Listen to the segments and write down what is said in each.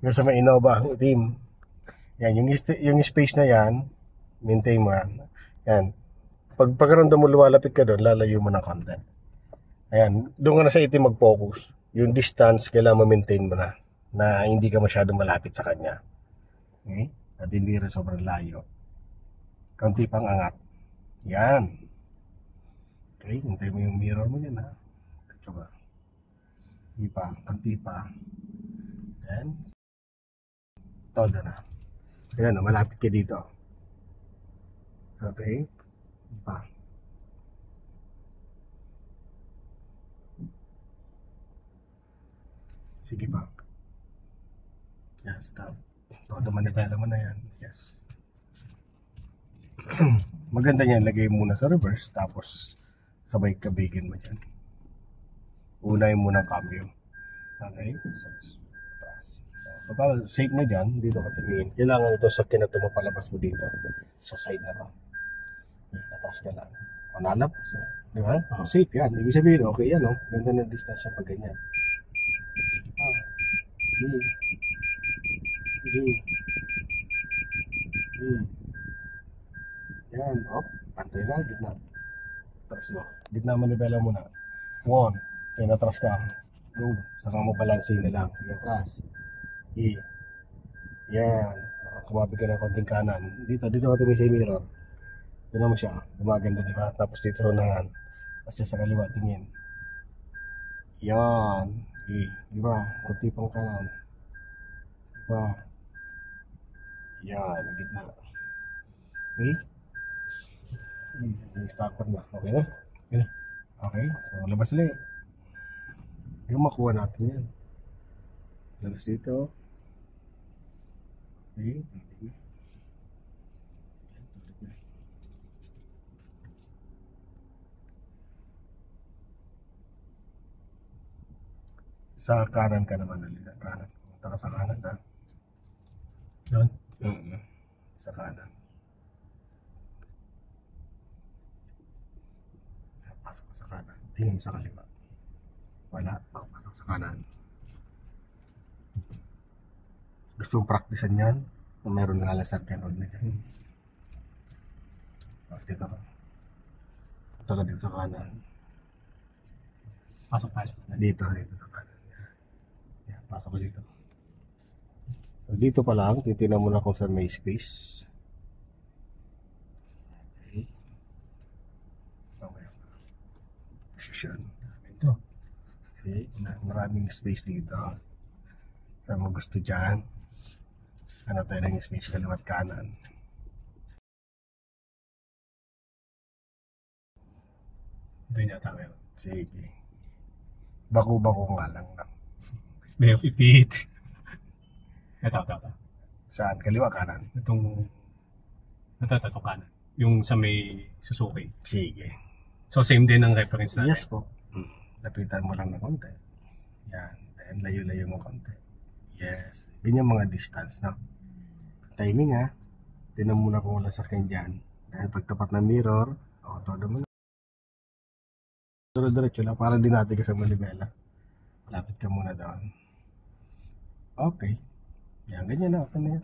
Yung sa may Innova team. Yan, yung space na yan, maintain mo yan. Yan. Pagkaroon mo lumalapit ka doon, lalayo mo ng konti. Ayan, doon ka na sa itim mag-focus. Yung distance, kailangan ma-maintain mo na hindi ka masyadong malapit sa kanya. Okay? At hindi rin sobrang layo. Kaunti pang angat. Yan. Okay, hintay mo yung mirror mo yan, ha. Diba? Hindi pa, kaunti pa. Then, todo na. Ayan, malapit ka dito. Okay? Pa. Sige pa. Yes, stop. Todo manipela mo na yan. Yes. Maganda yan, lagay muna sa reverse, tapos sabay kabigin mo dyan. Unahin muna ang cambio. Okay? So, para safe na dyan, dito ka tumingin. Kailangan ito sa kinato mapalabas mo dito. Sa side na to. Natas ka lang. O nalabas. Di ba? O, safe yan. Ibig sabihin, okay yan, no? Ganda ng distance pag ganyan. Sige pa. Sige. Sige. Sige. Yan. Op. Pantay na. Gitna. Atras mo. Gitna manibela mo na. One. Yan, atras ka. Go. Saka mo balansin na lang. Sige, atras. Sige. Yan. Kumabi ka ng konting kanan. Dito ka tumingin sa mirror. Tignan mo siya, gumaganda, di ba? Tapos dito unahan. Tapos siya sa kaliwa, tingin. Yan. Di ba? Kunti pang kanan. Di ba? Yan, gitna. Okay? Stopper na. Okay na? Okay, so labas ulit. Yung makuha natin yan. Labas dito. Okay, sa kanan ka naman ulit. Kanan. Punta ka sa kanan, ha? Yun? Sa kanan. Pasok ka sa kanan. Tingin mo sa kaliwa. Wala. Pasok sa kanan. Gusto mong praktisan yan? Na meron nga lang sa kanood na dyan. Dito ka. Punta ka dito sa kanan. Pasok tayo sa kanan. Dito sa kanan. Yan, pasok ko dito. So dito pa lang, titignan mo na kung saan may space. Okay. Okay. Position. Ito. See, maraming space dito. Saan mo gusto dyan? Ano tayo ng space kaliwat kanan? Ito yung yata meron. Sige. Bako-bako nga lang. May ipit. Ito. Saan? Kaliwa kanan? Itong kanan. Yung sa may Suzuki. Sige. So same din ang reference natin. Yes po. Lapitan mo lang na konti. Yan. Then layo-layo mo konti. Yes. Ganyan mga distance, no? Timing, ha? Tinan muna kung wala sakyan dyan. Dahil pagtapat ng mirror, todo mo na. Diretso lang para din natin sa manibela. Lapit ka muna doon. Okay. Yan, ganyan na. Okay na yan.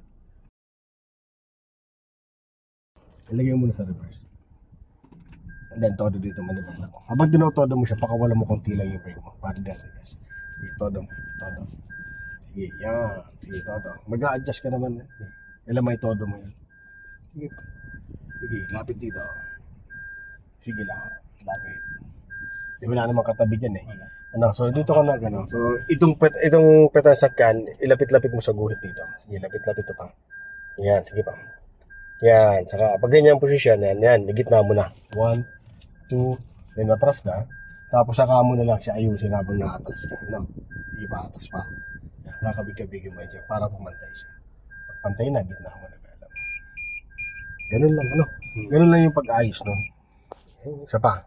Ilagay mo na sa reverse. And then, todo dito manibela mo. Habang dinotodo mo siya, pakawala mo konti lang yung brake mo. Para dito, guys. Sige, todo mo. Todo. Sige, yan. Sige, todo. Mag-a-adjust ka naman. Ilan may todo mo yan. Sige. Sige, lapit dito. Sige lang. Lapit. Di wala namang katabi dyan, eh. Ano, so dito ka na gano'n. So itong petasakyan, ilapit-lapit mo sa guhit dito. Sige, lapit-lapit ito pa. Yan, sige pa. Yan, saka pag ganyan ang posisyon, yan, gitna mo na. 1, 2, then atras ka. Tapos saka mo na lang siya ayusin habang naatras ka. No? Iba atras pa. Yan, kakabig-kabigin mo dyan para pumantay siya. Pag pantay na, gitna mo na alam. Ganun lang, ano? Ganun lang yung pag-ayos, no? Isa pa.